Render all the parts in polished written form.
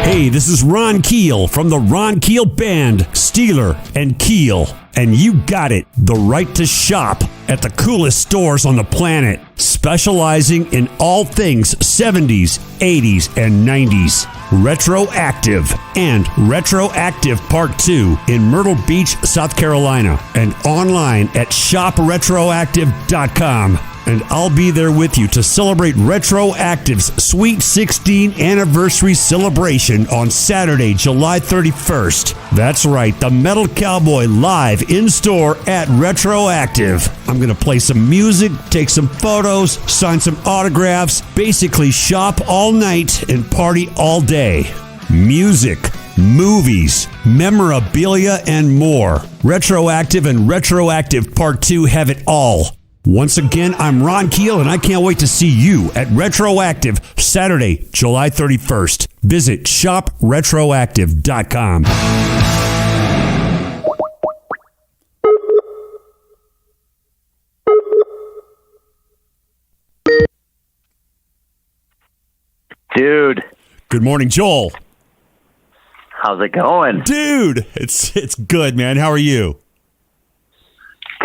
Hey, this is Ron Keel from the Ron Keel Band, Steeler and Keel. And you got it, the right to shop at the coolest stores on the planet, specializing in all things 70s, 80s, and 90s. Retroactive and Retroactive Part 2 in Myrtle Beach, South Carolina, and online at shopretroactive.com. And I'll be there with you to celebrate Retroactive's Sweet 16 anniversary celebration on Saturday, July 31st. That's right, the Metal Cowboy live in store at Retroactive. I'm going to play some music, take some photos, sign some autographs, basically shop all night and party all day. Music, movies, memorabilia, and more. Retroactive and Retroactive Part 2 have it all. Once again, I'm Ron Keel, and I can't wait to see you at Retroactive Saturday, July 31st. Visit shopretroactive.com. Dude. Good morning, Joel. How's it going? Dude, it's good, man. How are you?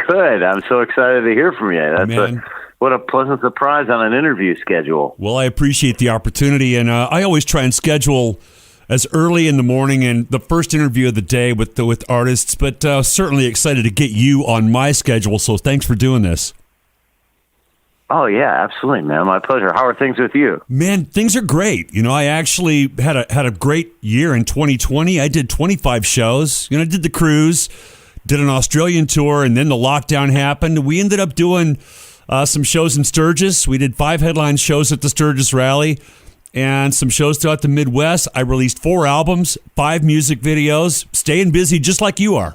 Good. I'm so excited to hear from you. What a pleasant surprise on an interview schedule. Well, I appreciate the opportunity, and I always try and schedule as early in the morning and the first interview of the day with artists, but certainly excited to get you on my schedule, so thanks for doing this. Oh, yeah, absolutely, man. My pleasure. How are things with you? Man, things are great. You know, I actually had a great year in 2020. I did 25 shows. You know, I did the cruise, did an Australian tour, and then the lockdown happened. We ended up doing some shows in Sturgis. We did 5 headline shows at the Sturgis Rally and some shows throughout the Midwest. I released 4 albums, 5 music videos, staying busy just like you are.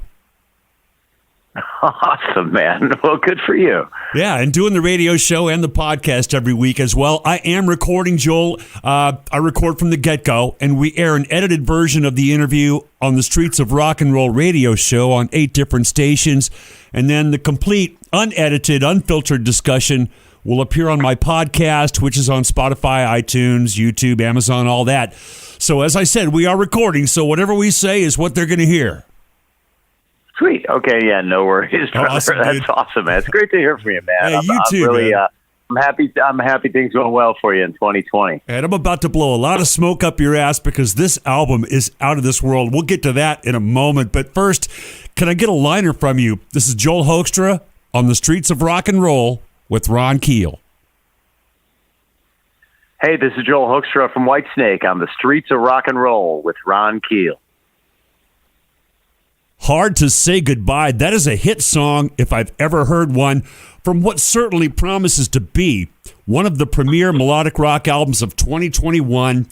Awesome, man. Well, good for you. Yeah, and doing the radio show and the podcast every week as well. I am recording, Joel. I record from the get-go, and we air an edited version of the interview on the Streets of Rock and Roll radio show on 8 different stations. And then the complete, unedited, unfiltered discussion will appear on my podcast, which is on Spotify, iTunes, YouTube, Amazon, all that. So as I said, we are recording, so whatever we say is what they're going to hear. Sweet. Okay. Yeah. No worries, brother. Awesome, that's awesome, man. It's great to hear from you, man. Hey, you too, really, man. I'm happy things going well for you in 2020. And I'm about to blow a lot of smoke up your ass because this album is out of this world. We'll get to that in a moment. But first, can I get a liner from you? This is Joel Hoekstra on the Streets of Rock and Roll with Ron Keel. Hey, this is Joel Hoekstra from Whitesnake on the Streets of Rock and Roll with Ron Keel. Hard to Say Goodbye. That is a hit song if I've ever heard one, from what certainly promises to be one of the premier melodic rock albums of 2021.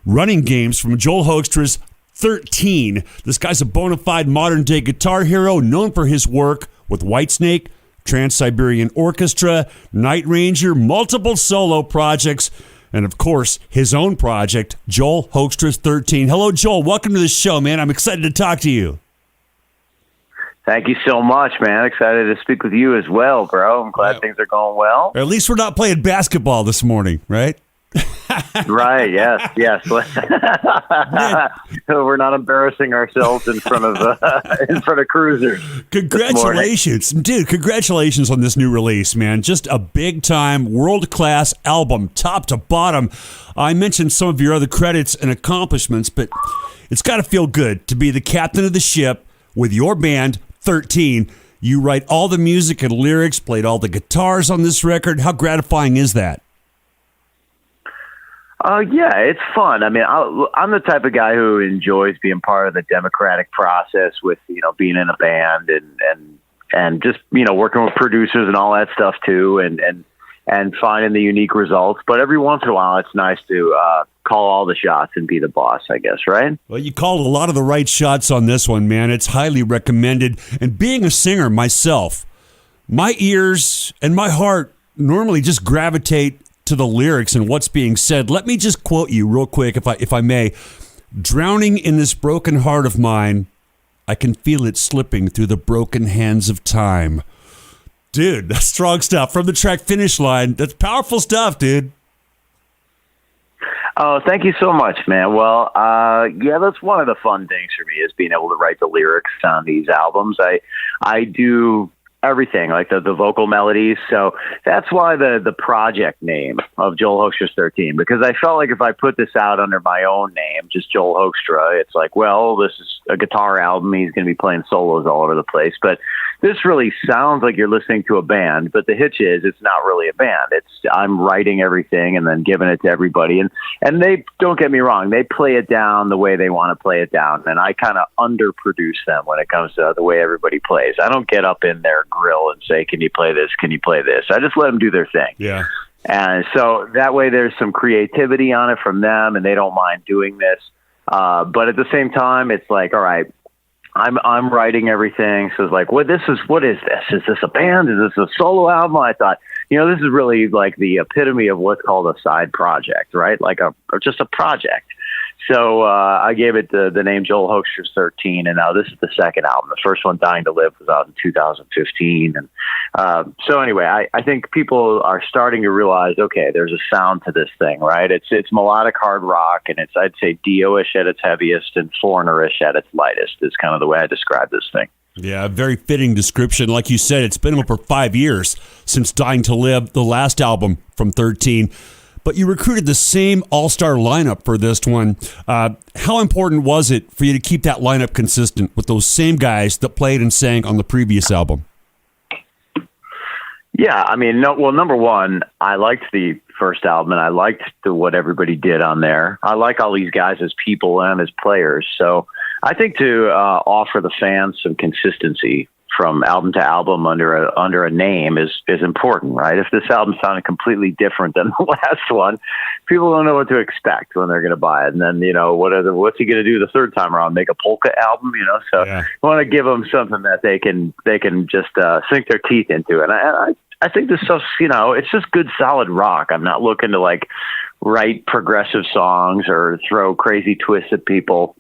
Running Games from Joel Hoekstra's 13. This guy's a bona fide modern-day guitar hero known for his work with Whitesnake, Trans-Siberian Orchestra, Night Ranger, multiple solo projects, and of course, his own project, Joel Hoekstra's 13. Hello, Joel. Welcome to the show, man. I'm excited to talk to you. Thank you so much, man. Excited to speak with you as well, bro. I'm glad things are going well. Or at least we're not playing basketball this morning, right? Right, yes. We're not embarrassing ourselves in front of cruisers. Congratulations. Dude, congratulations on this new release, man. Just a big-time, world-class album, top to bottom. I mentioned some of your other credits and accomplishments, but it's got to feel good to be the captain of the ship with your band, 13. You write all the music and lyrics, played all the guitars on this record. How gratifying is that? Yeah, it's fun. I mean, I'm the type of guy who enjoys being part of the democratic process with, being in a band and just, working with producers and all that stuff too, and finding the unique results. But every once in a while, it's nice to call all the shots and be the boss, I guess, right? Well, you called a lot of the right shots on this one, man. It's highly recommended. And being a singer myself, my ears and my heart normally just gravitate to the lyrics and what's being said. Let me just quote you real quick, if I may. Drowning in this broken heart of mine, I can feel it slipping through the broken hands of time. Dude, that's strong stuff. From the track Finish Line, that's powerful stuff, dude. Oh, thank you so much, man. Well, yeah, that's one of the fun things for me is being able to write the lyrics on these albums. I do everything, like the vocal melodies. So that's why the project name of Joel Hoekstra's 13, because I felt like if I put this out under my own name, just Joel Hoekstra, it's like, well, this is a guitar album. He's going to be playing solos all over the place. But this really sounds like you're listening to a band, but the hitch is it's not really a band. I'm writing everything and then giving it to everybody. And they, don't get me wrong, they play it down the way they want to play it down. And I kind of underproduce them when it comes to the way everybody plays. I don't get up in their grill and say, can you play this? Can you play this? I just let them do their thing. Yeah. And so that way there's some creativity on it from them and they don't mind doing this. But at the same time, it's like, all right, I'm writing everything. So it's like, what is this? Is this a band? Is this a solo album? I thought, this is really like the epitome of what's called a side project, right? Like just a project. So I gave it the name Joel Hoekstra's 13, and now this is the second album. The first one, Dying to Live, was out in 2015. And so anyway, I think people are starting to realize, okay, there's a sound to this thing, right? It's melodic hard rock, and it's, I'd say, Dio-ish at its heaviest and Foreigner-ish at its lightest is kind of the way I describe this thing. Yeah, a very fitting description. Like you said, it's been over 5 years since Dying to Live, the last album from 13. But you recruited the same all-star lineup for this one. How important was it for you to keep that lineup consistent with those same guys that played and sang on the previous album? Yeah, I mean, number one, I liked the first album, and I liked what everybody did on there. I like all these guys as people and as players. So I think to offer the fans some consistency from album to album under a name is important, right? If this album sounded completely different than the last one, people don't know what to expect when they're going to buy it. And then, what's he going to do the third time around? Make a polka album, So yeah. I want to give them something that they can just sink their teeth into. And I think this stuff's, it's just good, solid rock. I'm not looking to write progressive songs or throw crazy twists at people.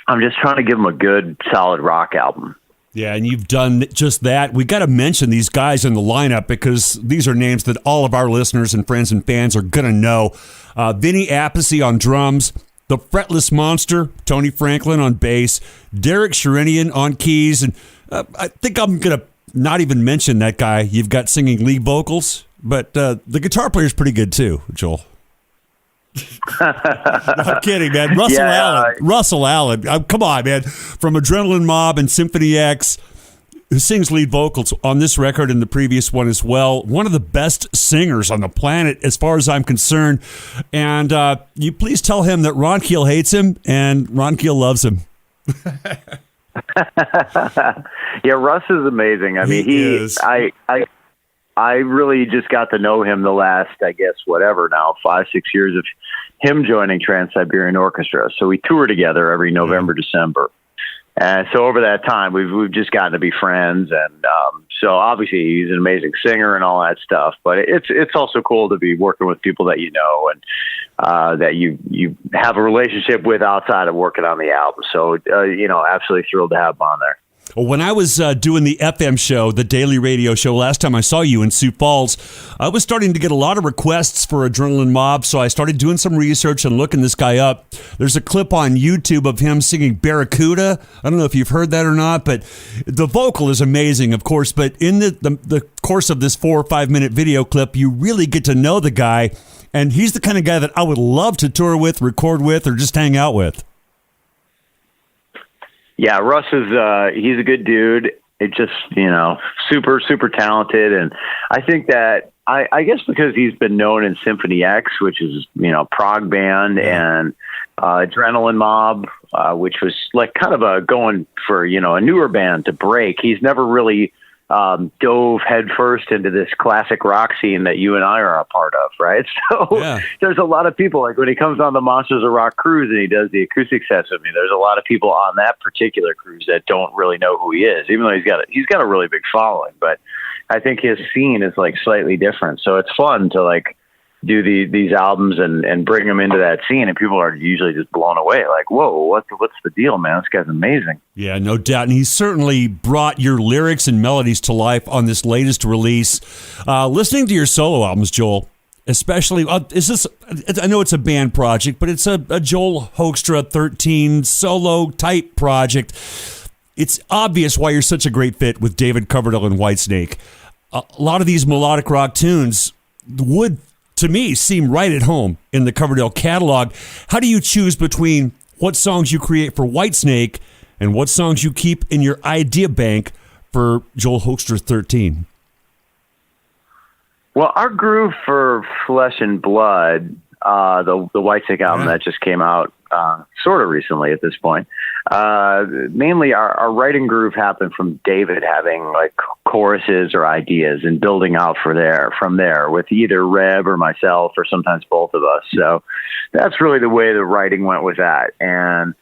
I'm just trying to give them a good, solid rock album. Yeah, and you've done just that. We got to mention these guys in the lineup because these are names that all of our listeners and friends and fans are going to know. Vinny Appice on drums, the Fretless Monster, Tony Franklin on bass, Derek Sherinian on keys, and I think I'm going to not even mention that guy you've got singing lead vocals, but the guitar player's pretty good too, Joel. Not kidding, man. Russell Allen. Come on, man. From Adrenaline Mob and Symphony X, who sings lead vocals on this record and the previous one as well. One of the best singers on the planet, as far as I'm concerned. And you please tell him that Ron Keel hates him and Ron Keel loves him. Yeah, Russ is amazing. I mean, he is. I really just got to know him the last, 5-6 years of him joining Trans-Siberian Orchestra. So we tour together every November, December. And so over that time, we've just gotten to be friends. And so obviously he's an amazing singer and all that stuff. But it's also cool to be working with people that you know and that you have a relationship with outside of working on the album. So, absolutely thrilled to have him on there. Well, when I was doing the FM show, the daily radio show, last time I saw you in Sioux Falls, I was starting to get a lot of requests for Adrenaline Mob, so I started doing some research and looking this guy up. There's a clip on YouTube of him singing Barracuda. I don't know if you've heard that or not, but the vocal is amazing, of course. But in the course of this 4 or 5 minute video clip, you really get to know the guy, and he's the kind of guy that I would love to tour with, record with, or just hang out with. Yeah, Russ is, he's a good dude. It just, super, super talented. And I think that, I guess because he's been known in Symphony X, which is, prog band, and Adrenaline Mob, which was like kind of going for, a newer band to break. He's never really dove headfirst into this classic rock scene that you and I are a part of, right? So There's a lot of people, like when he comes on the Monsters of Rock cruise and he does the acoustic sets with me, there's a lot of people on that particular cruise that don't really know who he is, even though he's got a really big following. But I think his scene is slightly different. So it's fun to do these albums and bring them into that scene, and people are usually just blown away. Like, whoa, what's the deal, man? This guy's amazing. Yeah, no doubt. And he certainly brought your lyrics and melodies to life on this latest release. Listening to your solo albums, Joel, especially, I know it's a band project, but it's a Joel Hoekstra 13 solo type project. It's obvious why you're such a great fit with David Coverdale and Whitesnake. A lot of these melodic rock tunes would, to me, seem right at home in the Coverdale catalog. How do you choose between what songs you create for Whitesnake and what songs you keep in your idea bank for Joel Hoekstra 13? Well, our groove for Flesh and Blood, the Whitesnake album that just came out sort of recently at this point, mainly our writing groove happened from David having like choruses or ideas and building out from there with either Reb or myself or sometimes both of us. So that's really the way the writing went with that. And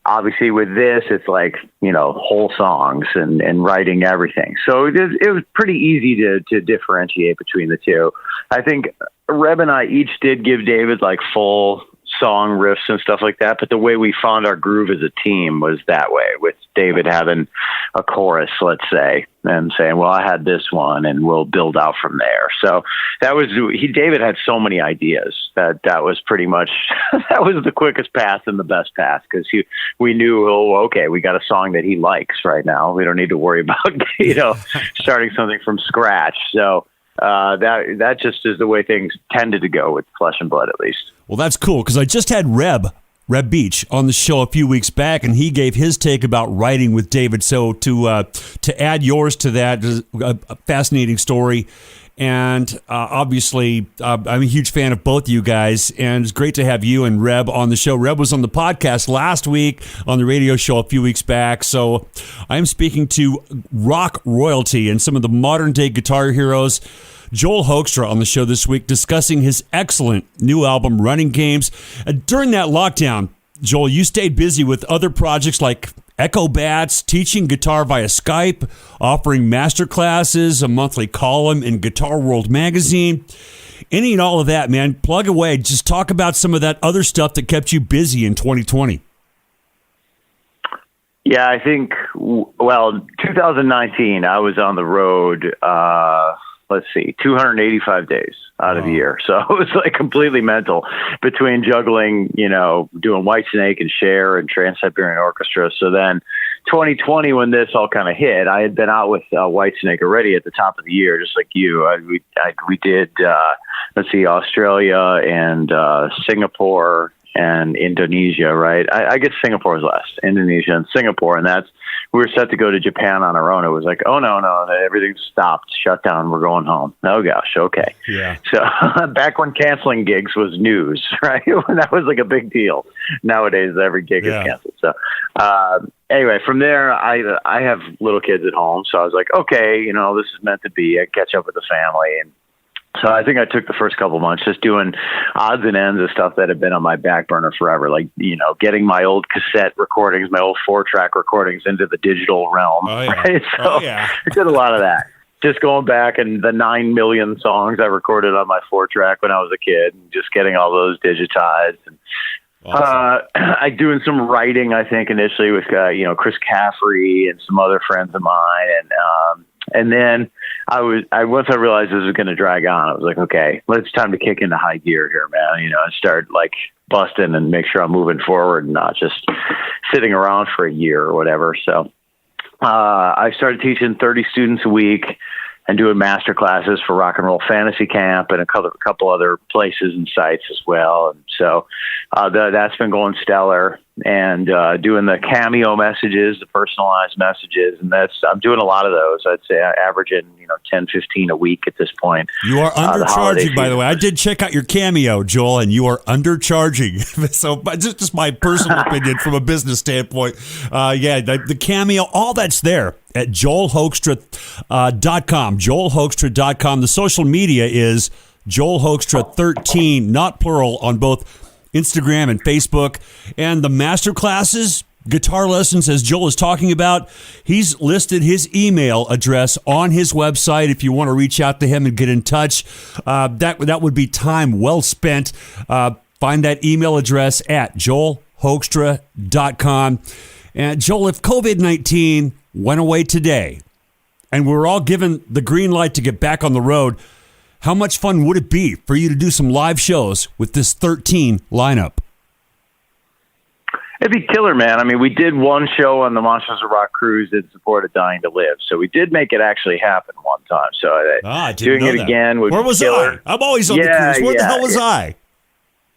obviously with this, it's like, whole songs and writing everything. So it was pretty easy to differentiate between the two. I think Reb and I each did give David like full song riffs and stuff like that, but the way we found our groove as a team was that way, with David having a chorus, let's say, and saying, well, I had this one and we'll build out from there. So David had so many ideas that was pretty much that was the quickest path and the best path, because we knew, okay, we got a song that he likes right now, we don't need to worry about starting something from scratch. So that just is the way things tended to go with Flesh and Blood, at least. Well, that's cool, because I just had Reb Beach on the show a few weeks back, and he gave his take about writing with David. So to add yours to that, a fascinating story. And obviously, I'm a huge fan of both you guys, and it's great to have you and Reb on the show. Reb was on the podcast last week, on the radio show a few weeks back. So I'm speaking to rock royalty and some of the modern-day guitar heroes. Joel Hoekstra on the show this week, discussing his excellent new album, Running Games. During that lockdown, Joel, you stayed busy with other projects like Echo Bats, teaching guitar via Skype, offering master classes, a monthly column in Guitar World magazine. Any and all of that, man, plug away. Just talk about some of that other stuff that kept you busy in 2020. Yeah, I think, 2019, I was on the road, 285 days out of the year. So it was like completely mental between juggling, doing Whitesnake and Cher and Trans-Siberian Orchestra. So then 2020, when this all kind of hit, I had been out with Whitesnake already at the top of the year, just like you. We did, Australia and Singapore and Indonesia, right? I guess Singapore was last, Indonesia and Singapore. And we were set to go to Japan on our own. It was like, oh, no, everything's stopped, shut down. We're going home. Oh, gosh. Okay. Yeah. So back when canceling gigs was news, right? That was like a big deal. Nowadays, every gig is canceled. So anyway, from there, I have little kids at home. So I was like, okay, this is meant to be. I catch up with the family. And so I think I took the first couple months just doing odds and ends of stuff that had been on my back burner forever, like, getting my old cassette recordings, my old 4-track recordings into the digital realm. Oh, yeah. Right? So I did a lot of that. Just going back and the 9 million songs I recorded on my 4-track when I was a kid, and just getting all those digitized. And awesome. I doing some writing, I think, initially with, Chris Caffrey and some other friends of mine. And then once I realized this was going to drag on, I was like, okay, it's time to kick into high gear here, man. And start like busting and make sure I'm moving forward and not just sitting around for a year or whatever. So I started teaching 30 students a week and doing master classes for Rock and Roll Fantasy Camp and a couple other places and sites as well. And so that's been going stellar. And doing the cameo messages, the personalized messages, and I'm doing a lot of those. I'd say I averaging 10, 15 a week at this point. You are undercharging, by the way. I did check out your cameo, Joel, and you are undercharging. So just my personal opinion from a business standpoint. The cameo, all that's there at joelhoekstra.com. joelhoekstra.com. The social media is Joel Hoekstra 13, not plural, on both Instagram and Facebook. And the master classes, guitar lessons, as Joel is talking about, he's listed his email address on his website if you want to reach out to him and get in touch. That would be time well spent. Find that email address at joelhoekstra.com. And Joel, if COVID-19 went away today and we're all given the green light to get back on the road, how much fun would it be for you to do some live shows with this 13 lineup? It'd be killer, man. I mean, we did one show on the Monsters of Rock cruise in support of Dying to Live, so we did make it actually happen one time. So doing it again would be killer. I'm always on the cruise. Where the hell was I?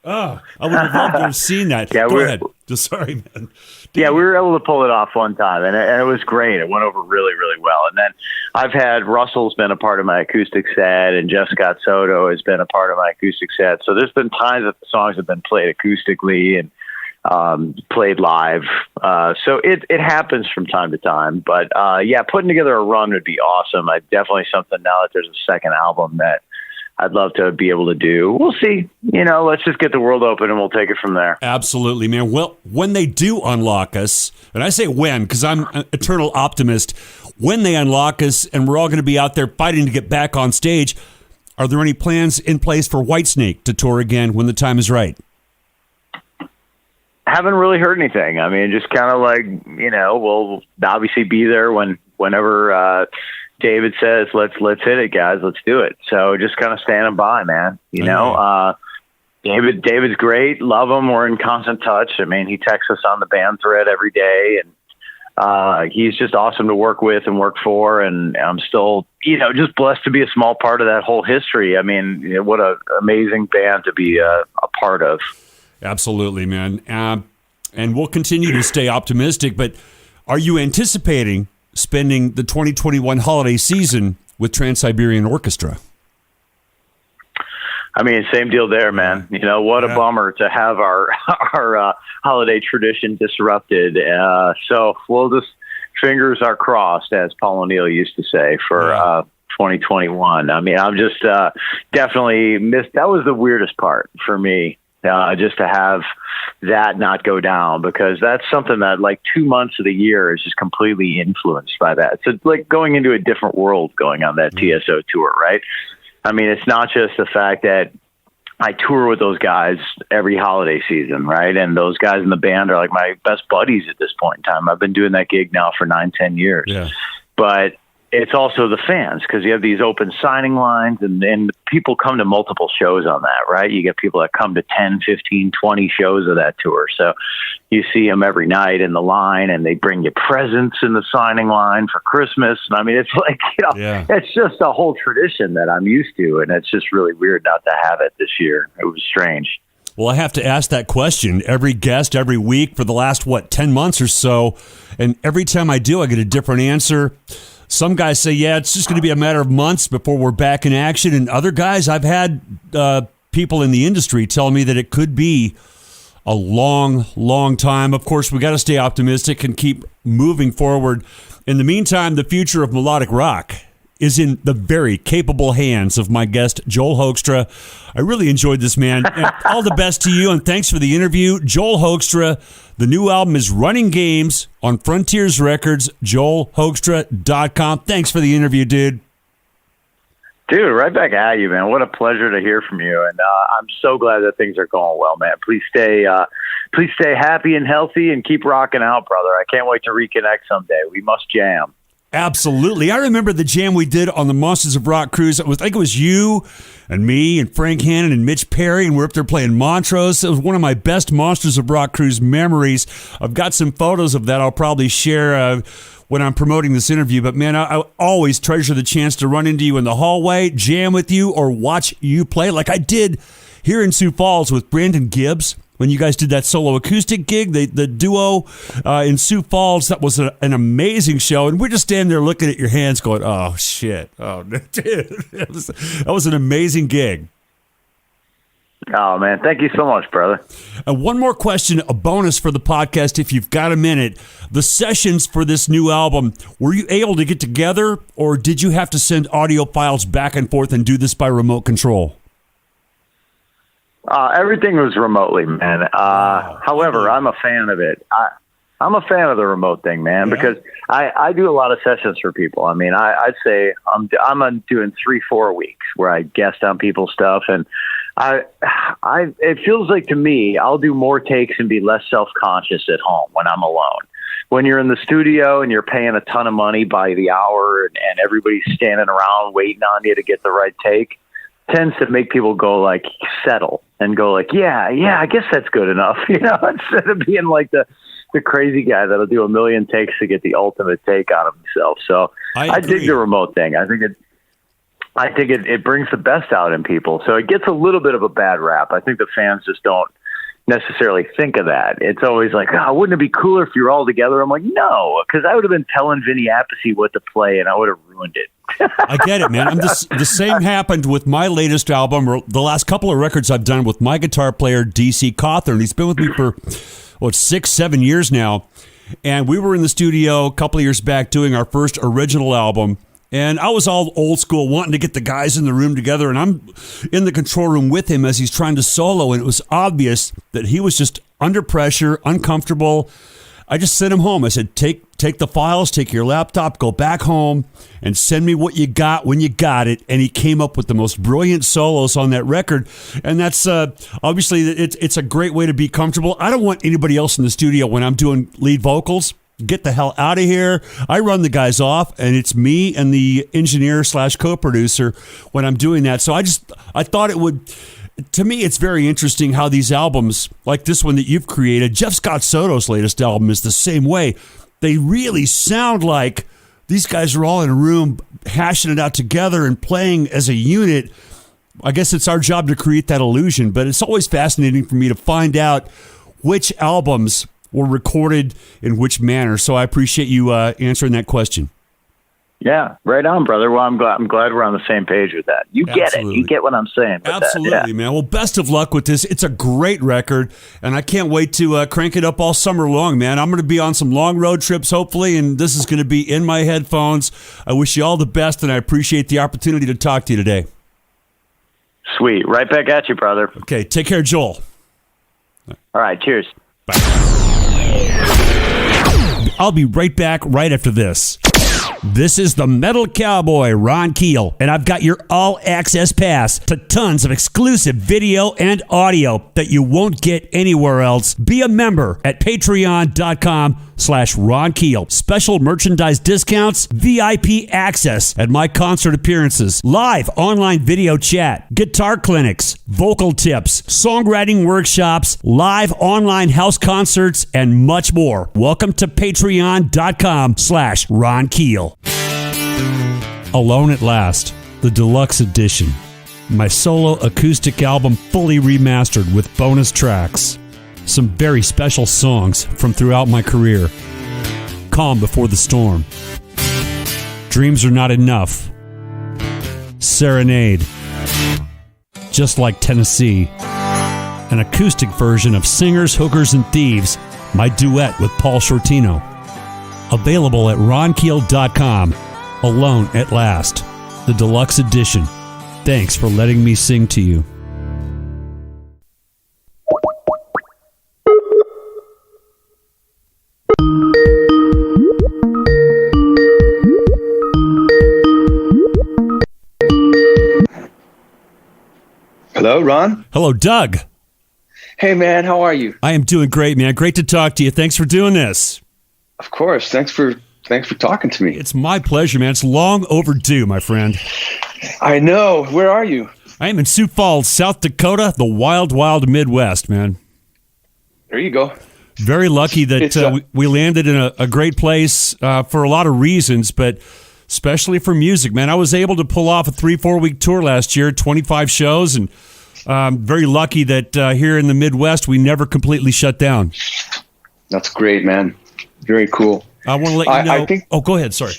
Oh, I would have loved to have seen that. Go ahead. Just sorry, man. Yeah, we were able to pull it off one time, and it was great. It went over really, really well. And then I've had Russell's been a part of my acoustic set, and Jeff Scott Soto has been a part of my acoustic set. So there's been times that the songs have been played acoustically and played live. So it happens from time to time. But putting together a run would be awesome. Definitely something now that there's a second album that I'd love to be able to do. We'll see. Let's just get the world open and we'll take it from there. Absolutely, man. Well, when they do unlock us, and I say when because I'm an eternal optimist, when they unlock us and we're all going to be out there fighting to get back on stage, are there any plans in place for Whitesnake to tour again when the time is right? Haven't really heard anything. I mean, just kind of like, we'll obviously be there whenever David says, let's hit it, guys. Let's do it. So just kind of standing by, man. David's great. Love him. We're in constant touch. I mean, he texts us on the band thread every day, and he's just awesome to work with and work for. And I'm still, just blessed to be a small part of that whole history. I mean, what an amazing band to be a part of. Absolutely, man. And we'll continue to stay optimistic, but are you anticipating spending the 2021 holiday season with Trans-Siberian Orchestra? I mean, same deal there, man. What a bummer to have our holiday tradition disrupted. So we'll just, fingers are crossed, as Paul O'Neill used to say, for 2021. I mean, I'm just definitely missed. That was the weirdest part for me. Just to have that not go down, because that's something that like 2 months of the year is just completely influenced by that. So it's like going into a different world going on that TSO tour, right? I mean, it's not just the fact that I tour with those guys every holiday season, right? And those guys in the band are like my best buddies at this point in time. I've been doing that gig now for 9-10 years. Yeah. But it's also the fans, because you have these open signing lines and people come to multiple shows on that, right? You get people that come to 10, 15, 20 shows of that tour. So you see them every night in the line, and they bring you presents in the signing line for Christmas. And I mean, it's like, it's just a whole tradition that I'm used to. And it's just really weird not to have it this year. It was strange. Well, I have to ask that question every guest, every week for the last, 10 months or so. And every time I do, I get a different answer. Some guys say, it's just going to be a matter of months before we're back in action. And other guys, I've had people in the industry tell me that it could be a long, long time. Of course, we got to stay optimistic and keep moving forward. In the meantime, the future of melodic rock is in the very capable hands of my guest, Joel Hoekstra. I really enjoyed this, man. All the best to you, and thanks for the interview. Joel Hoekstra, the new album is Running Games on Frontiers Records, joelhoekstra.com. Thanks for the interview, dude. Dude, right back at you, man. What a pleasure to hear from you. And I'm so glad that things are going well, man. Please stay happy and healthy and keep rocking out, brother. I can't wait to reconnect someday. We must jam. Absolutely. I remember the jam we did on the Monsters of Rock cruise. I think it was you and me and Frank Hannon and Mitch Perry, and we're up there playing Montrose. It was one of my best Monsters of Rock cruise memories. I've got some photos of that I'll probably share when I'm promoting this interview. But, man, I always treasure the chance to run into you in the hallway, jam with you, or watch you play like I did here in Sioux Falls with Brandon Gibbs. When you guys did that solo acoustic gig, the duo in Sioux Falls, that was an amazing show. And we're just standing there looking at your hands going, oh, shit. Oh, dude. That was an amazing gig. Oh, man. Thank you so much, brother. One more question, a bonus for the podcast, if you've got a minute. The sessions for this new album, were you able to get together, or did you have to send audio files back and forth and do this by remote control? Everything was remotely, man. However, I'm a fan of it. I'm a fan of the remote thing, man, because I do a lot of sessions for people. I mean, I'd say I'm doing 3-4 weeks where I guest on people's stuff, and it feels like to me, I'll do more takes and be less self-conscious at home when I'm alone. When you're in the studio and you're paying a ton of money by the hour and everybody's standing around waiting on you to get the right take, tends to make people go like settle and go like, yeah, I guess that's good enough, instead of being like the crazy guy that'll do a million takes to get the ultimate take on himself. So I dig the remote thing. I think it brings the best out in people. So it gets a little bit of a bad rap. I think the fans just don't necessarily think of that. It's always like, wouldn't it be cooler if you're all together? I'm like, no, because I would have been telling Vinny Appice what to play, and I would have ruined it. I get it, man. The same happened with my latest album, or the last couple of records I've done with my guitar player, DC Cawthorn. He's been with me for 6-7 years now, and we were in the studio a couple of years back doing our first original album. And I was all old school, wanting to get the guys in the room together, and I'm in the control room with him as he's trying to solo, and it was obvious that he was just under pressure, uncomfortable. I just sent him home. I said, take the files, take your laptop, go back home, and send me what you got when you got it. And he came up with the most brilliant solos on that record, and that's obviously it's a great way to be comfortable. I don't want anybody else in the studio when I'm doing lead vocals. Get the hell out of here. I run the guys off, and it's me and the engineer / co-producer when I'm doing that. So I thought it would, to me, it's very interesting how these albums, like this one that you've created, Jeff Scott Soto's latest album is the same way. They really sound like these guys are all in a room hashing it out together and playing as a unit. I guess it's our job to create that illusion, but it's always fascinating for me to find out which albums were recorded in which manner. So I appreciate you answering that question. Yeah, right on, brother. Well, I'm glad we're on the same page with that. You get it. You get what I'm saying. Absolutely, man. Well, best of luck with this. It's a great record, and I can't wait to crank it up all summer long, man. I'm going to be on some long road trips, hopefully, and this is going to be in my headphones. I wish you all the best, and I appreciate the opportunity to talk to you today. Sweet. Right back at you, brother. Okay, take care, Joel. All right, cheers. Bye. I'll be right back right after this. This is the Metal Cowboy, Ron Keel, and I've got your all-access pass to tons of exclusive video and audio that you won't get anywhere else. Be a member at patreon.com/Ron Keel. Special merchandise discounts, VIP access at my concert appearances, live online video chat, guitar clinics, vocal tips, songwriting workshops, live online house concerts, and much more. Welcome to patreon.com/Ron Keel. Alone at Last, the deluxe edition. My solo acoustic album fully remastered with bonus tracks. Some very special songs from throughout my career. Calm Before the Storm. Dreams Are Not Enough. Serenade. Just Like Tennessee. An acoustic version of Singers, Hookers, and Thieves, my duet with Paul Shortino. Available at ronkeel.com. Alone at Last, the deluxe edition. Thanks for letting me sing to you. Hello, Ron. Hello, Doug. Hey, man. How are you? I am doing great, man. Great to talk to you. Thanks for doing this. Of course. Thanks for talking to me. It's my pleasure, man. It's long overdue, my friend. I know. Where are you? I am in Sioux Falls, South Dakota, the wild, wild Midwest, man. There you go. Very lucky that we landed in a great place for a lot of reasons, but especially for music, man. I was able to pull off a 3-4 week tour last year, 25 shows, and very lucky that here in the Midwest, we never completely shut down. That's great, man. Very cool. I want to let you know. Go ahead. Sorry.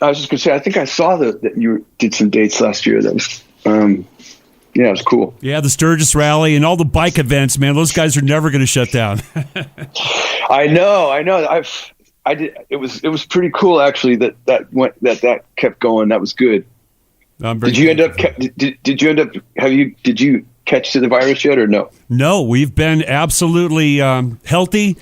I was just going to say, I think I saw that you did some dates last year. That was, it was cool. Yeah, the Sturgis Rally and all the bike events, man. Those guys are never going to shut down. I know. I did. It was pretty cool, actually. That kept going. That was good. Did you end up catch the virus yet or no? No, we've been absolutely healthy.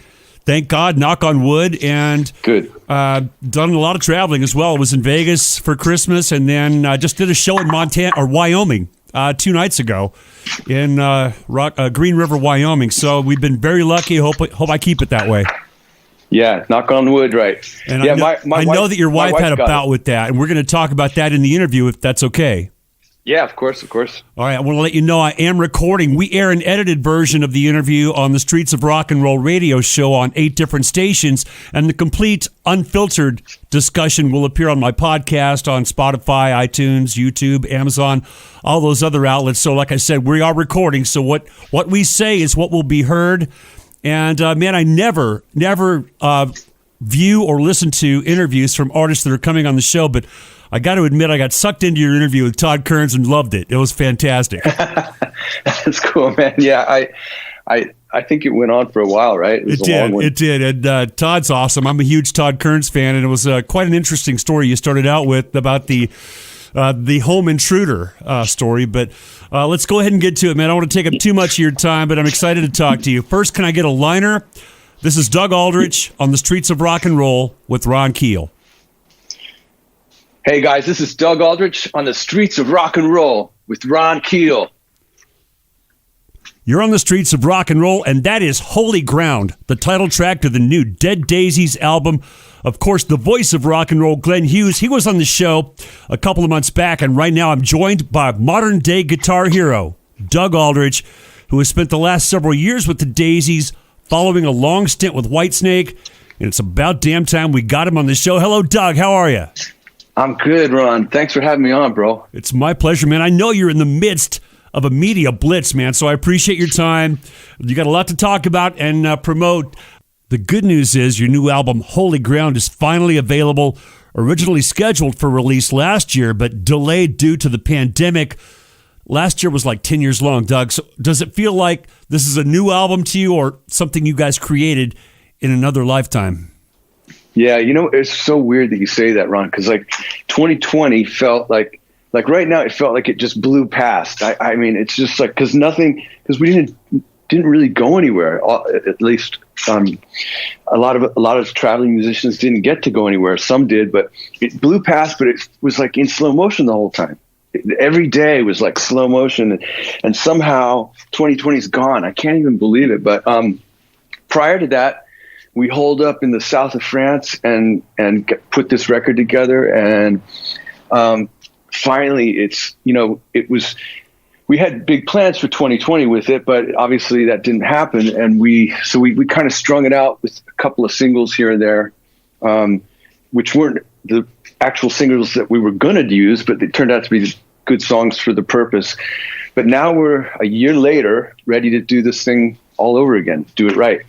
Thank God, knock on wood, and good. Done a lot of traveling as well. I was in Vegas for Christmas, and then just did a show in Wyoming 2 nights ago in Green River, Wyoming. So we've been very lucky. Hope I keep it that way. Yeah, knock on wood, right? And yeah, I know that your wife had a bout with that, and we're going to talk about that in the interview if that's okay. Yeah, of course. All right, I want to let you know I am recording. We air an edited version of the interview on the Streets of Rock and Roll radio show on 8 different stations, and the complete unfiltered discussion will appear on my podcast on Spotify, iTunes, YouTube, Amazon, all those other outlets. So like I said, we are recording, so what we say is what will be heard. And man, I never view or listen to interviews from artists that are coming on the show, but I got to admit, I got sucked into your interview with Todd Kearns and loved it. It was fantastic. That's cool, man. Yeah, I think it went on for a while, right? It did. And Todd's awesome. I'm a huge Todd Kearns fan, and it was quite an interesting story you started out with about the home intruder story. But let's go ahead and get to it, man. I don't want to take up too much of your time, but I'm excited to talk to you. First, can I get a liner? This is Doug Aldrich on the Streets of Rock and Roll with Ron Keel. Hey guys, this is Doug Aldrich on the Streets of Rock and Roll with Ron Keel. You're on the Streets of Rock and Roll, and that is Holy Ground, the title track to the new Dead Daisies album. Of course, the voice of rock and roll, Glenn Hughes, he was on the show a couple of months back, and right now I'm joined by modern-day guitar hero, Doug Aldrich, who has spent the last several years with the Daisies, following a long stint with Whitesnake, and it's about damn time we got him on the show. Hello, Doug. How are you? I'm good, Ron. Thanks for having me on, bro. It's my pleasure, man. I know you're in the midst of a media blitz, man, so I appreciate your time. You got a lot to talk about and promote. The good news is your new album, Holy Ground, is finally available. Originally scheduled for release last year, but delayed due to the pandemic. Last year was like 10 years long, Doug. So does it feel like this is a new album to you or something you guys created in another lifetime? Yeah, it's so weird that you say that, Ron, because like 2020 felt like right now it felt like it just blew past. I mean, it's just like because we didn't really go anywhere. At least a lot of traveling musicians didn't get to go anywhere. Some did, but it blew past. But it was like in slow motion the whole time. Every day was like slow motion, and somehow 2020 is gone. I can't even believe it. But prior to that, we holed up in the south of France and put this record together. And finally, we had big plans for 2020 with it, but obviously that didn't happen. And we kind of strung it out with a couple of singles here and there, which weren't the actual singles that we were going to use, but they turned out to be good songs for the purpose. But now we're a year later, ready to do this thing all over again, do it right.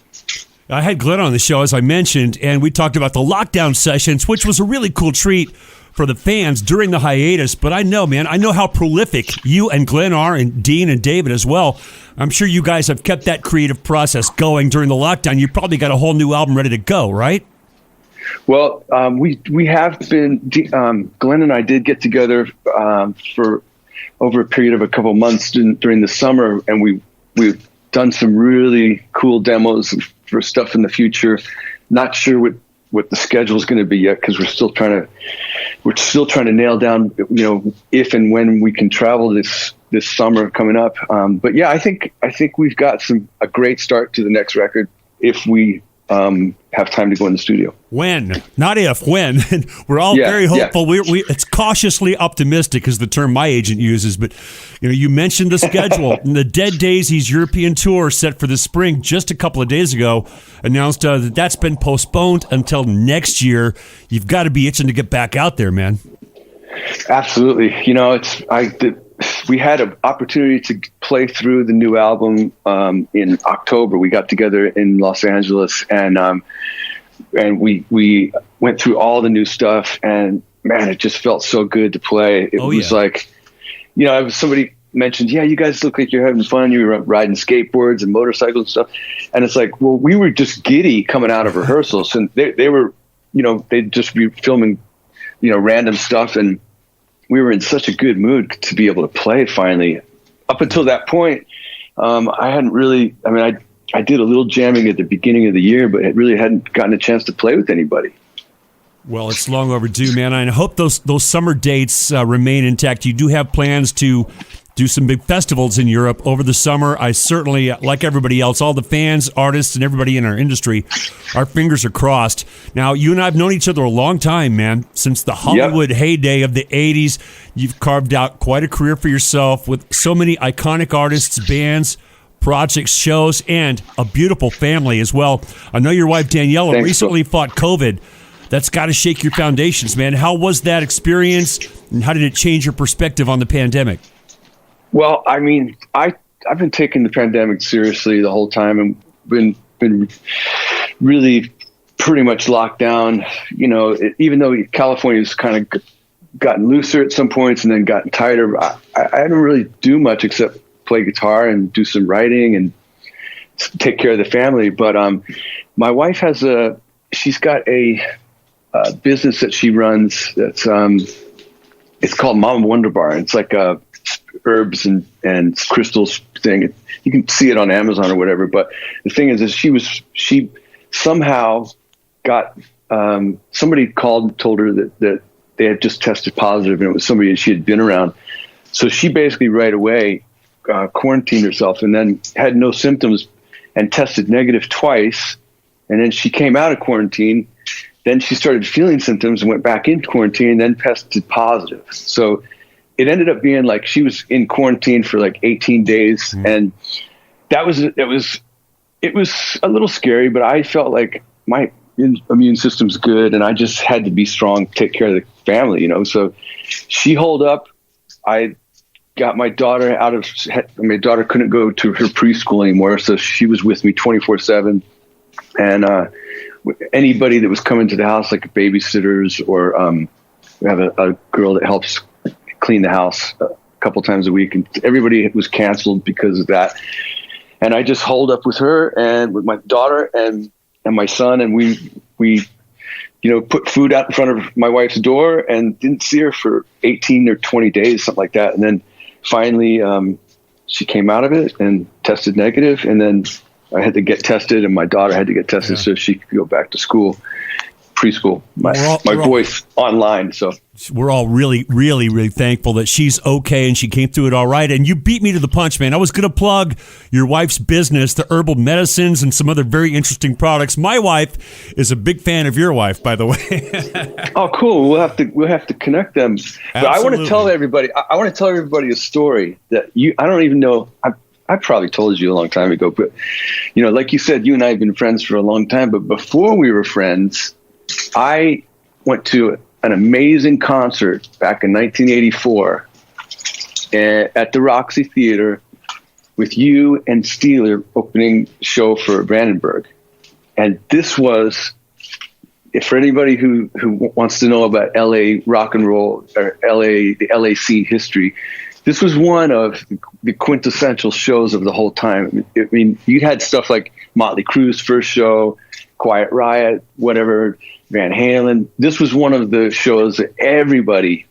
I had Glenn on the show, as I mentioned, and we talked about the lockdown sessions, which was a really cool treat for the fans during the hiatus. But I know how prolific you and Glenn are, and Dean and David as well. I'm sure you guys have kept that creative process going during the lockdown. You probably got a whole new album ready to go, right? Well, we have been. Glenn and I did get together for over a period of a couple months during the summer, and we've done some really cool demos for stuff in the future. Not sure what the schedule is going to be yet, because we're still trying to nail down, if and when we can travel this summer coming up. But yeah, I think we've got a great start to the next record if we have time to go in the studio. When, not if, when. We're all very hopeful. Yeah. It's cautiously optimistic is the term my agent uses. But you mentioned the schedule. The Dead Daisies European tour set for the spring just a couple of days ago announced that that's been postponed until next year. You've got to be itching to get back out there, man. Absolutely. We had an opportunity to play through the new album in October. We got together in Los Angeles and we went through all the new stuff, and man, it just felt so good to play. It was like, somebody mentioned, yeah, you guys look like you're having fun. You were riding skateboards and motorcycles and stuff. And it's like, well, we were just giddy coming out of rehearsals, and they were, they'd just be filming, random stuff. And we were in such a good mood to be able to play finally. Up until that point, I hadn't really, I did a little jamming at the beginning of the year, but it really hadn't gotten a chance to play with anybody. Well, it's long overdue, man. I hope those summer dates remain intact. You do have plans to do some big festivals in Europe over the summer. I certainly, like everybody else, all the fans, artists, and everybody in our industry, our fingers are crossed. Now, you and I have known each other a long time, man. Since the Hollywood heyday of the 80s, you've carved out quite a career for yourself with so many iconic artists, bands, projects, shows, and a beautiful family as well. I know your wife, Daniela, recently fought COVID. That's got to shake your foundations, man. How was that experience, and how did it change your perspective on the pandemic? Well, I mean, I've been taking the pandemic seriously the whole time and been really pretty much locked down. You know, even though California's kind of gotten looser at some points and then gotten tighter, I didn't really do much except play guitar and do some writing and take care of the family. But my wife she's got a business that she runs that's it's called Mama Wonder Bar. It's like a herbs and crystals thing. You can see it on Amazon or whatever. But the thing is she somehow got somebody called and told her that they had just tested positive, and it was somebody that she had been around. So she basically right away quarantined herself and then had no symptoms and tested negative twice. And then she came out of quarantine. Then she started feeling symptoms and went back into quarantine and then tested positive. So it ended up being like she was in quarantine for like 18 days. Mm-hmm. And it was a little scary, but I felt like my immune system's good and I just had to be strong, take care of the family, you know? So she holed up. I got my daughter my daughter couldn't go to her preschool anymore. So she was with me 24/7. And, anybody that was coming to the house, like babysitters or, we have a girl that helps clean the house a couple times a week, and everybody was canceled because of that. And I just holed up with her and with my daughter and my son. And we, you know, put food out in front of my wife's door and didn't see her for 18 or 20 days, something like that. And then finally, she came out of it and tested negative, and then I had to get tested and my daughter had to get tested so she could go back to school, preschool, my boy's online. So we're all really, really, really thankful that she's okay and she came through it all right. And you beat me to the punch, man. I was going to plug your wife's business, the herbal medicines and some other very interesting products. My wife is a big fan of your wife, by the way. Oh, cool. We'll have to connect them. Absolutely. But I want to tell everybody a story that I don't even know. I probably told you a long time ago, but you know, like you said, you and I have been friends for a long time, but before we were friends, I went to an amazing concert back in 1984 at the Roxy Theater with you and Steeler opening show for Brandenburg. And this was, for anybody who wants to know about LA rock and roll or the LA scene history, this was one of the quintessential shows of the whole time. I mean, you had stuff like Motley Crue's first show, Quiet Riot, whatever, Van Halen. This was one of the shows that everybody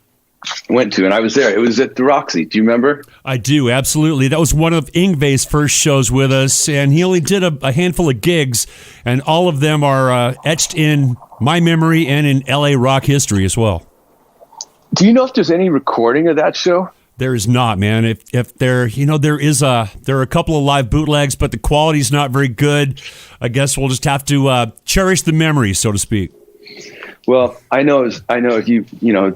went to, and I was there. It was at the Roxy. Do you remember? I do, absolutely. That was one of Yngwie's first shows with us, and he only did a handful of gigs, and all of them are etched in my memory and in LA rock history as well. Do you know if there's any recording of that show? There is not, man. If there, you know, there are a couple of live bootlegs, but the quality's not very good. I guess we'll just have to cherish the memories, so to speak. Well, I know you know,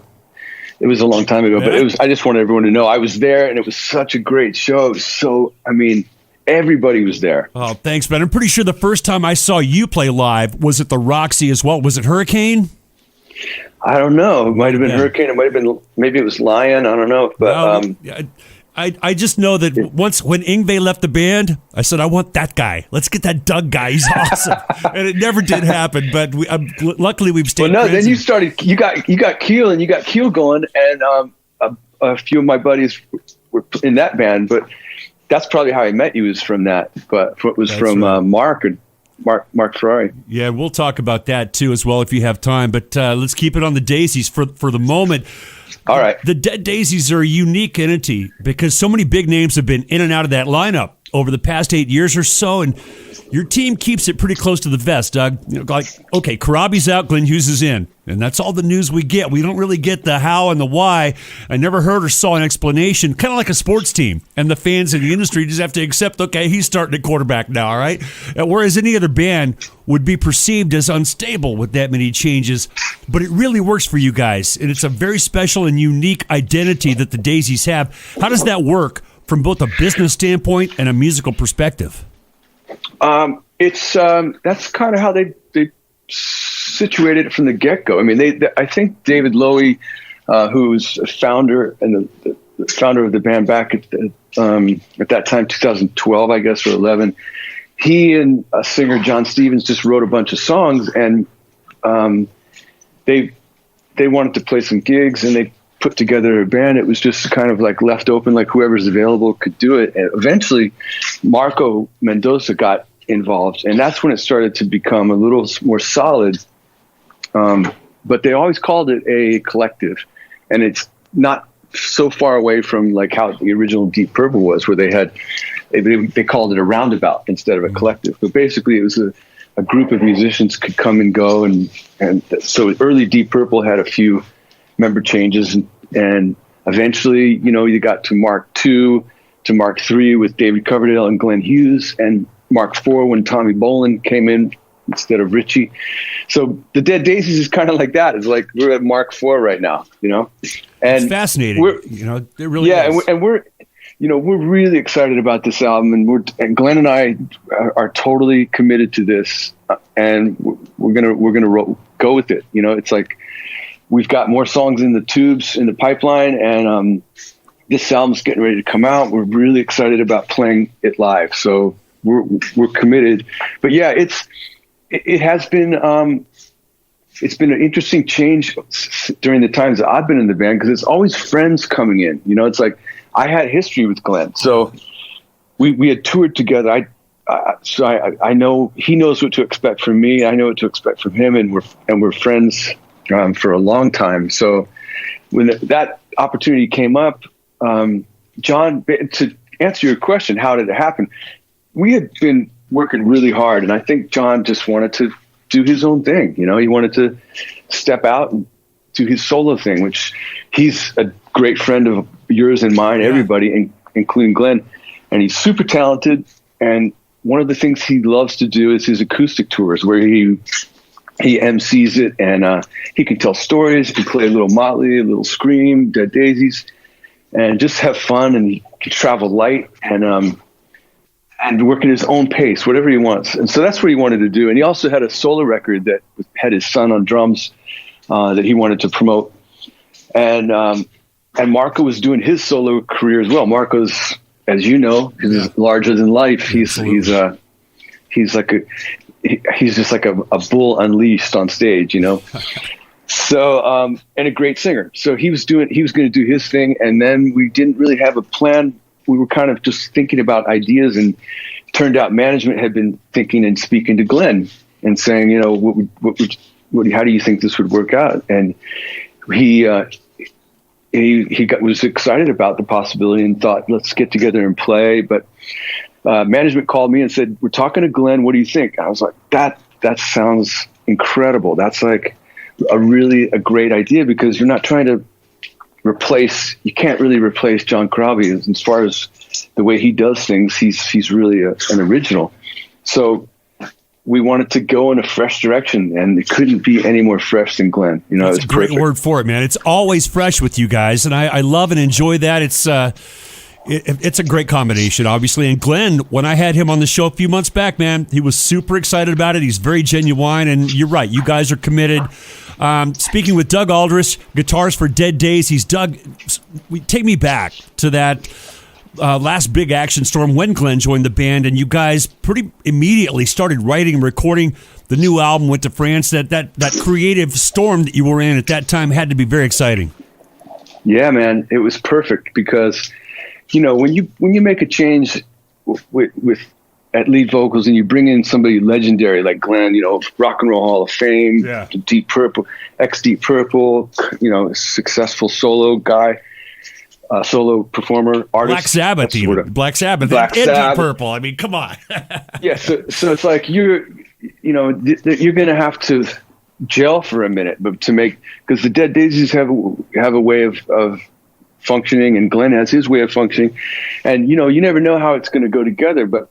it was a long time ago, but I just wanted everyone to know I was there, and it was such a great show. So, I mean, everybody was there. Oh, thanks, Ben. I'm pretty sure the first time I saw you play live was at the Roxy as well. Was it Hurricane? I don't know. It might have been Hurricane. It might have been, maybe it was Lion. I don't know. But I just know that when Yngwie left the band, I said, I want that guy. Let's get that Doug guy. He's awesome. And it never did happen. But luckily we've stayed. Well, no, then you started. You got Keel, and you got Keel going, and a few of my buddies were in that band. But that's probably how I met you, was from that. But it was from Mark Ferrari. Yeah, we'll talk about that too as well if you have time. But let's keep it on the Daisies for the moment. All right. The Dead Daisies are a unique entity because so many big names have been in and out of that lineup over the past 8 years or so. And Your team keeps it pretty close to the vest, Doug. Like, okay, Karabi's out, Glenn Hughes is in. And that's all the news we get. We don't really get the how and the why. I never heard or saw an explanation, kind of like a sports team. And the fans in the industry just have to accept, okay, he's starting at quarterback now, all right? Whereas any other band would be perceived as unstable with that many changes. But it really works for you guys. And it's a very special and unique identity that the Daisies have. How does that work from both a business standpoint and a musical perspective? That's kind of how they situated it from the get-go. I mean, I think David Lowy, who's a founder and the founder of the band back at that time, 2012, I guess, or 11, he and a singer, John Stevens, just wrote a bunch of songs, and they wanted to play some gigs, and they put together a band. It was just kind of like left open, like whoever's available could do it. And eventually, Marco Mendoza got involved, and that's when it started to become a little more solid. But they always called it a collective, and it's not so far away from like how the original Deep Purple was, where they called it a roundabout instead of a collective. But basically, it was a group of musicians could come and go, and so early Deep Purple had a few member changes, and eventually, you got to Mark II to Mark III with David Coverdale and Glenn Hughes, and Mark IV when Tommy Bolin came in instead of Richie. So the Dead Daisies is kind of like that. It's like we're at Mark IV right now, and it's fascinating. It really is. And we're really excited about this album, and Glenn and I are totally committed to this, and we're gonna go with it. It's like we've got more songs in the tubes in the pipeline, and this album's getting ready to come out. We're really excited about playing it live, so we're committed. But yeah, it has been it's been an interesting change during the times that I've been in the band, because it's always friends coming in. It's like I had history with Glenn, so we had toured together. I know he knows what to expect from me. I know what to expect from him, and we're friends for a long time. So when that opportunity came up, John, to answer your question, how did it happen? We had been working really hard, and I think John just wanted to do his own thing. He wanted to step out and do his solo thing, which he's a great friend of yours and mine, everybody, including Glenn, and he's super talented. And one of the things he loves to do is his acoustic tours, where he MCs it, and he can tell stories, he can play a little Motley, a little Scream, Dead Daisies, and just have fun, and he can travel light and work at his own pace, whatever he wants. And so that's what he wanted to do. And he also had a solo record that had his son on drums that he wanted to promote. And Marco was doing his solo career as well. Marco's, as you know, he's larger than life. He's just like a bull unleashed on stage, So, and a great singer. So he was going to do his thing. And then we didn't really have a plan. We were kind of just thinking about ideas, and it turned out management had been thinking and speaking to Glenn and saying, how do you think this would work out? And he was excited about the possibility and thought, let's get together and play. But management called me and said, we're talking to Glenn. What do you think? And I was like, that sounds incredible. That's like a great idea, because you're not trying to you can't really replace John Corabi as far as the way he does things. He's really an original. So we wanted to go in a fresh direction, and it couldn't be any more fresh than Glenn. That's it's a great perfect word for it, man. It's always fresh with you guys, and I love and enjoy that. It's a great combination, obviously. And Glenn, when I had him on the show a few months back, man, he was super excited about it. He's very genuine, and you're right. You guys are committed. Speaking with Doug Aldrich, guitars for Dead Daisies. Doug, take me back to that last big action storm when Glenn joined the band, and you guys pretty immediately started writing and recording the new album, went to France. That creative storm that you were in at that time had to be very exciting. Yeah, man, it was perfect, because when you make a change with at lead vocals, and you bring in somebody legendary like Glenn, Rock and Roll Hall of Fame, Deep Purple, ex-Deep Purple, successful solo guy. solo performer artist. Black Sabbath, even. Black Sabbath. Black and Sabbath. Deep Purple. I mean, come on. Yeah, so it's like you're going to have to gel for a minute, but because the Dead Daisies have a way of functioning, and Glenn has his way of functioning, and you never know how it's going to go together. But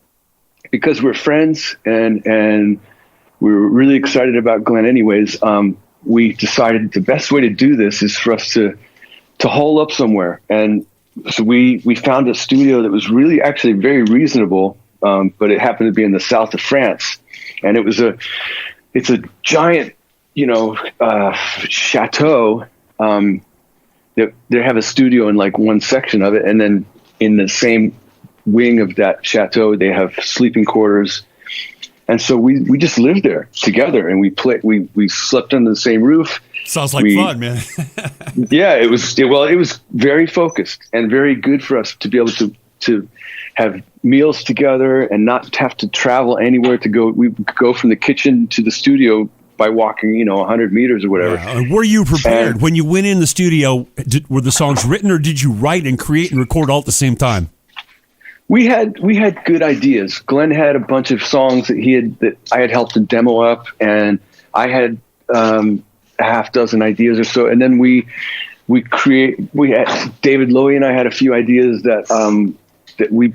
because we're friends and we were really excited about Glenn, anyways, we decided the best way to do this is for us to hole up somewhere, and so we found a studio that was really actually very reasonable, but it happened to be in the south of France, and it's a giant chateau. They have a studio in like one section of it, and then in the same wing of that chateau they have sleeping quarters, and so we just lived there together, and we slept under the same roof. Sounds like fun, man. Yeah, it was very focused and very good for us to be able to have meals together and not have to travel anywhere to go. We go from the kitchen to the studio by walking, 100 meters or whatever. Yeah. Were you prepared when you went in the studio? Were the songs written, or did you write and create and record all at the same time? We had good ideas. Glenn had a bunch of songs that I had helped him demo up, and I had a half dozen ideas or so. And then we had David Lowy and I had a few ideas that we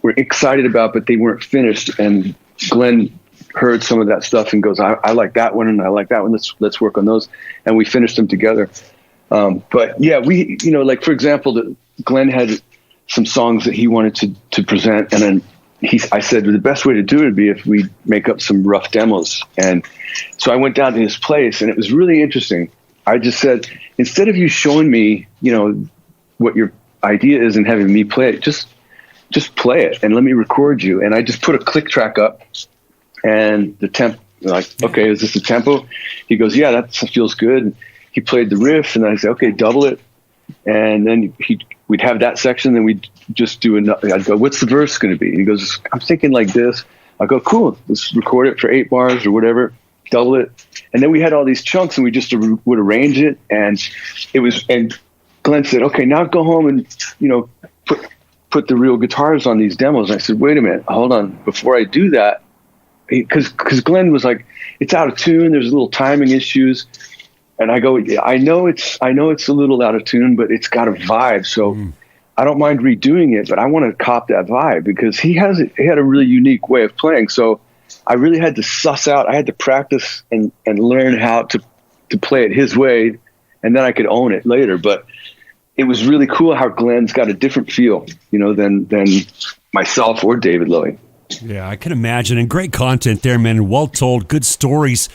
were excited about, but they weren't finished. And Glenn heard some of that stuff and goes, I like that one, and I like that one. Let's work on those. And we finished them together. But yeah, we, like for example, Glenn had some songs that he wanted to present. And then I said, well, the best way to do it would be if we make up some rough demos. And so I went down to his place, and it was really interesting. I just said, instead of you showing me, what your idea is and having me play it, just play it and let me record you. And I just put a click track up, and the temp, like, okay, is this the tempo? He goes, yeah, that feels good. He played the riff, and I said, okay, double it. And then we'd have that section, then we'd just do another. I'd go, what's the verse going to be? And he goes, I'm thinking like this. I go, cool, let's record it for 8 bars or whatever, double it. And then we had all these chunks, and we just would arrange it. And and Glenn said, okay, now go home and, put the real guitars on these demos. And I said, wait a minute, hold on. Before I do that, because Glenn was like, it's out of tune. There's little timing issues. And I go, I know it's a little out of tune, but it's got a vibe. So I don't mind redoing it, but I want to cop that vibe, because he had a really unique way of playing. So I really had to suss out. I had to practice and learn how to play it his way, and then I could own it later. But it was really cool how Glenn's got a different feel, than myself or David Lowy. Yeah, I can imagine. And great content there, man. Well told, good stories.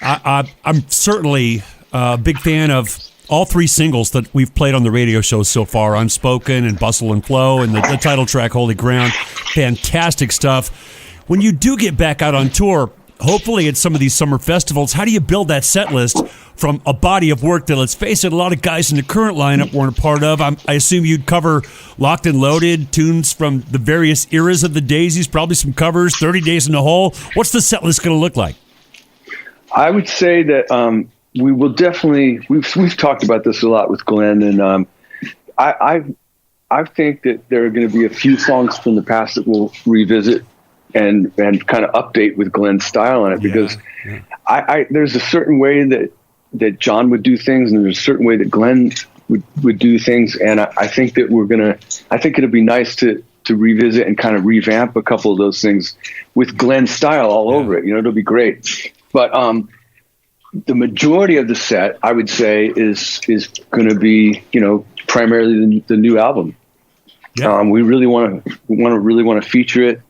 I'm certainly a big fan of all 3 singles that we've played on the radio show so far, Unspoken and Bustle and Flow, and the title track, Holy Ground. Fantastic stuff. When you do get back out on tour, hopefully at some of these summer festivals, how do you build that set list from a body of work that, let's face it, a lot of guys in the current lineup weren't a part of? I assume you'd cover Locked and Loaded, tunes from the various eras of the Daisies, probably some covers, 30 Days in the Hole. What's the set list going to look like? I would say that we will definitely. We've talked about this a lot with Glenn, and I think that there are going to be a few songs from the past that we'll revisit and kind of update with Glenn's style on it, because there's a certain way that John would do things, and there's a certain way that Glenn would do things, and I think that I think it'll be nice to revisit and kind of revamp a couple of those things with Glenn's style all over it. It'll be great. But the majority of the set, I would say, is going to be, primarily the new album. Yeah. We really want to feature it,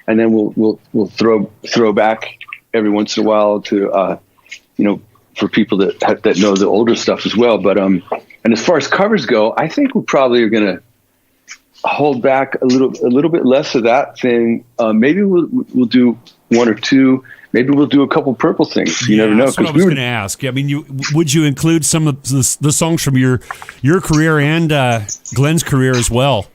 and then we'll throw back every once in a while to for people that know the older stuff as well. But and as far as covers go, I think we probably are going to hold back a little bit less of that thing. Maybe we'll do 1 or 2. Maybe we'll do a couple Purple things. You never know. That's what I was going to ask. I mean, would you include some of the songs from your career and Glenn's career as well?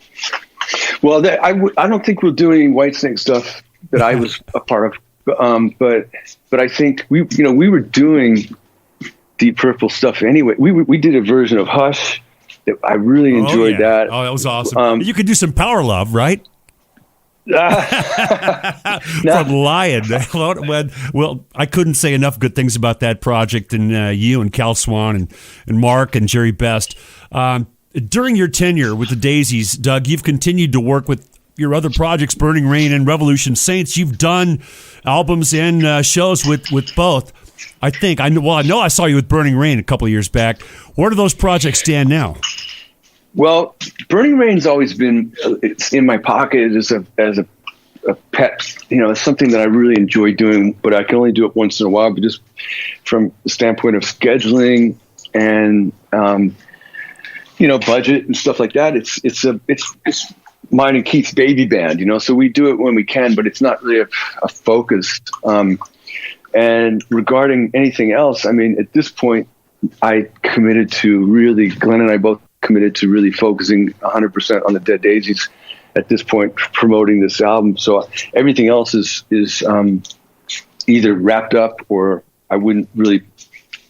Well, I don't think we'll do any Whitesnake stuff that I was a part of. But I think we were doing Deep Purple stuff anyway. We did a version of Hush I really enjoyed that. Oh, that was awesome. You could do some Power Love, right? From Lion. Well, I couldn't say enough good things about that project, and you and Cal Swan and Mark and Jerry Best. During your tenure with the Daisies, Doug, you've continued to work with your other projects, Burning Rain and Revolution Saints. You've done albums and shows with both. I know I saw you with Burning Rain a couple of years back. Where do those projects stand now? Well, Burning Rain's always been, it's in my pocket as a pet. It's something that I really enjoy doing, but I can only do it once in a while. But just from the standpoint of scheduling and budget and stuff like that, it's mine and Keith's baby band. So we do it when we can, but it's not really a focus. And regarding anything else, I mean, at this point, Glenn and I both committed to really focusing 100% on the Dead Daisies at this point, promoting this album. So everything else is either wrapped up, or I wouldn't really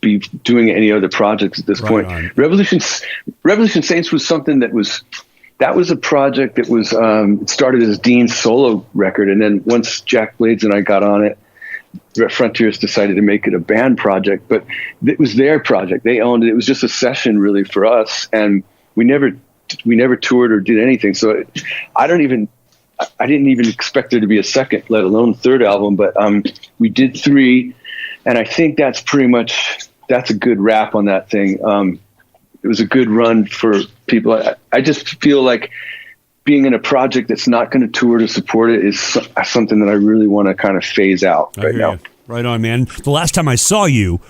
be doing any other projects at this point. Revolution Saints was something that was a project that was it started as Dean's solo record, and then once Jack Blades and I got on it, Frontiers decided to make it a band project, but it was their project. They owned it. It was just a session really for us, and we never toured or did anything. So I didn't even expect there to be a second, let alone third album. But we did 3, and I think that's a good wrap on that thing. It was a good run for people. I just feel like being in a project that's not going to tour to support it is something that I really want to kind of phase out right now. Right on, man. The last time I saw you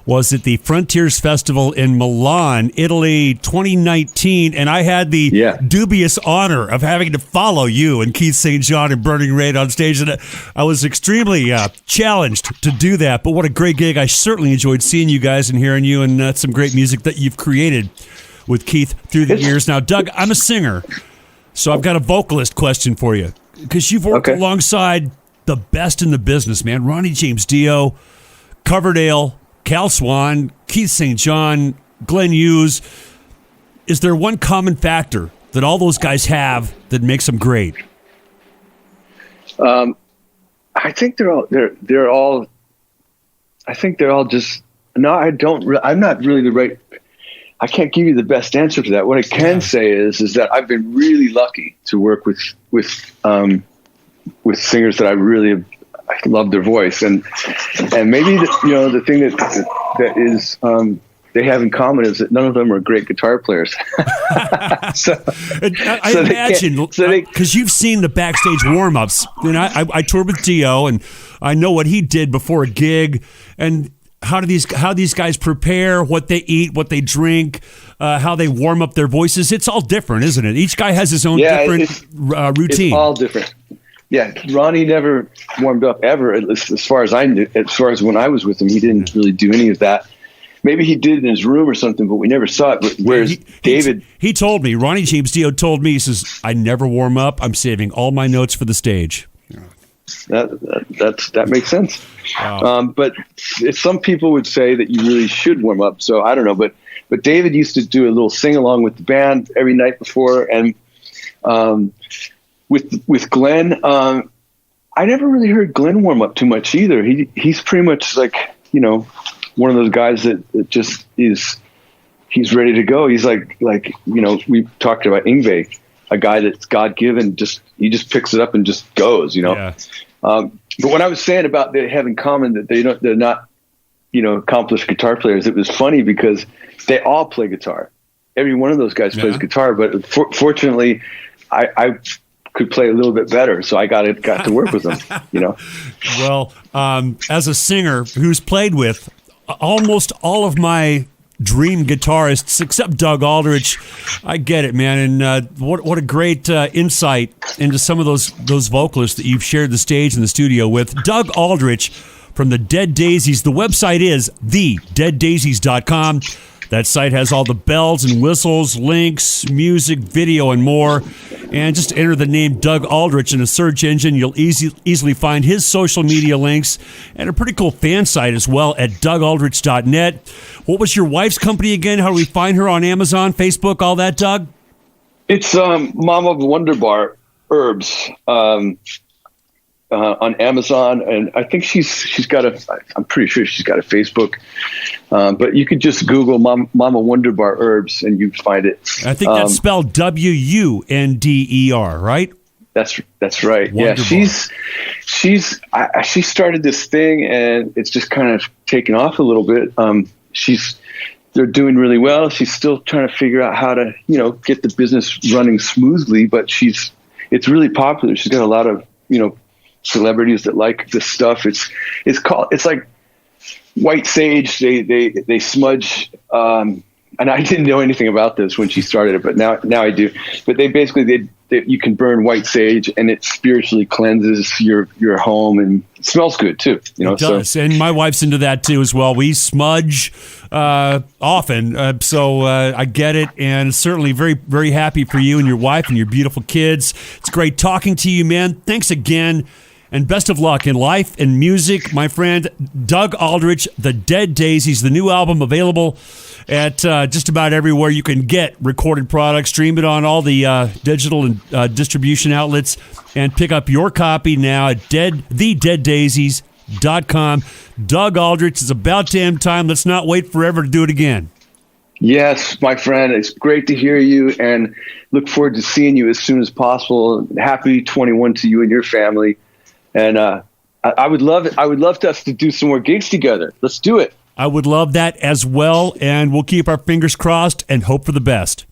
was at the Frontiers Festival in Milan, Italy, 2019, and I had the dubious honor of having to follow you and Keith St. John and Burning Rain on stage, and I was extremely challenged to do that, but what a great gig. I certainly enjoyed seeing you guys and hearing you, and some great music that you've created with Keith through the years. Now, Doug, I'm a singer, so I've got a vocalist question for you, because you've worked alongside the best in the business, man. Ronnie James Dio, Coverdale, Cal Swan, Keith St. John, Glenn Hughes. Is there one common factor that all those guys have that makes them great? I think they're all just, no, I'm not really the right, I can't give you the best answer to that. What I can say is that I've been really lucky to work with singers that I love their voice, and maybe the thing that is they have in common is that none of them are great guitar players. I imagine, because you've seen the backstage warm-ups, and I toured with Dio, and I know what he did before a gig, and how these guys prepare, what they eat, what they drink, how they warm up their voices. It's all different, isn't it? Each guy has his own different routine. It's all different. Yeah, Ronnie never warmed up ever, as far as I knew. As far as when I was with him, he didn't really do any of that. Maybe he did in his room or something, but we never saw it. Whereas David... He told me, Ronnie James Dio told me, he says, I never warm up. I'm saving all my notes for the stage. That makes sense. Wow. But some people would say that you really should warm up, so I don't know. But David used to do a little sing-along with the band every night before, and... With Glenn, I never really heard Glenn warm up too much either. He's pretty much like, one of those guys that just he's ready to go. He's like we talked about Yngwie, a guy that's God given. He just picks it up and just goes. Yeah. But what I was saying about they have in common that they're not accomplished guitar players. It was funny because they all play guitar. Every one of those guys plays guitar, but fortunately, I could play a little bit better, so I got to work with them. Well, as a singer who's played with almost all of my dream guitarists, except Doug Aldrich, I get it, man. And what a great insight into some of those vocalists that you've shared the stage in the studio with. Doug Aldrich from the Dead Daisies. The website is thedeaddaisies.com. That site has all the bells and whistles, links, music, video, and more. And just enter the name Doug Aldrich in a search engine. You'll easily find his social media links and a pretty cool fan site as well at dougaldrich.net. What was your wife's company again? How do we find her on Amazon, Facebook, all that, Doug? It's Mama Wonderbar Herbs on Amazon, and I think she's got I'm pretty sure she's got a Facebook, but you could just Google Mama Wonderbar Herbs and you find it. I think that's spelled WUNDER, right? That's right. Wonderbar. Yeah, she started this thing and it's just kind of taken off a little bit. They're doing really well. She's still trying to figure out how to, get the business running smoothly, but it's really popular. She's got a lot of, celebrities that like this stuff. It's like white sage. They smudge, and I didn't know anything about this when she started it, but now I do. But they basically you can burn white sage and it spiritually cleanses your home, and it smells good too. It does. So. And my wife's into that too as well. We smudge often, so I get it, and certainly very, very happy for you and your wife and your beautiful kids. It's great talking to you, man. Thanks again. And best of luck in life and music, my friend. Doug Aldrich, The Dead Daisies, the new album available at just about everywhere you can get recorded products. Stream it on all the digital and distribution outlets, and pick up your copy now at thedeaddaisies.com. Doug Aldrich, it's about damn time. Let's not wait forever to do it again. Yes, my friend. It's great to hear you, and look forward to seeing you as soon as possible. Happy 21 to you and your family. And I would love us to do some more gigs together. Let's do it. I would love that as well, and we'll keep our fingers crossed and hope for the best.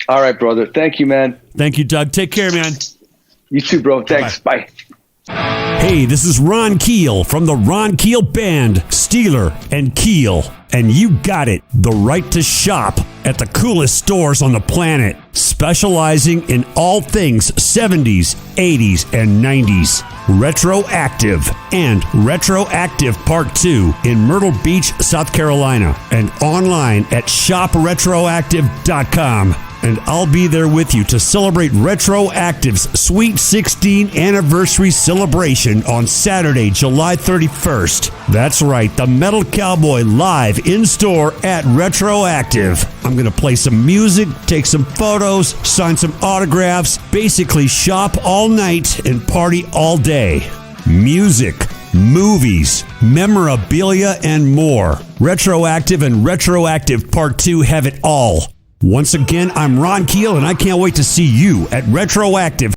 All right, brother. Thank you, man. Thank you, Doug. Take care, man. You too, bro. Thanks. Bye. Hey, this is Ron Keel from the Ron Keel Band, Steeler and Keel. And you got it, the right to shop at the coolest stores on the planet, specializing in all things 70s, 80s, and 90s. Retroactive and Retroactive Part 2 in Myrtle Beach, South Carolina, and online at shopretroactive.com. And I'll be there with you to celebrate Retroactive's Sweet 16 anniversary celebration on Saturday, July 31st. That's right, the Metal Cowboy live in-store at Retroactive. I'm going to play some music, take some photos, sign some autographs, basically shop all night and party all day. Music, movies, memorabilia, and more. Retroactive and Retroactive Part 2 have it all. Once again, I'm Ron Keel, and I can't wait to see you at Retroactive.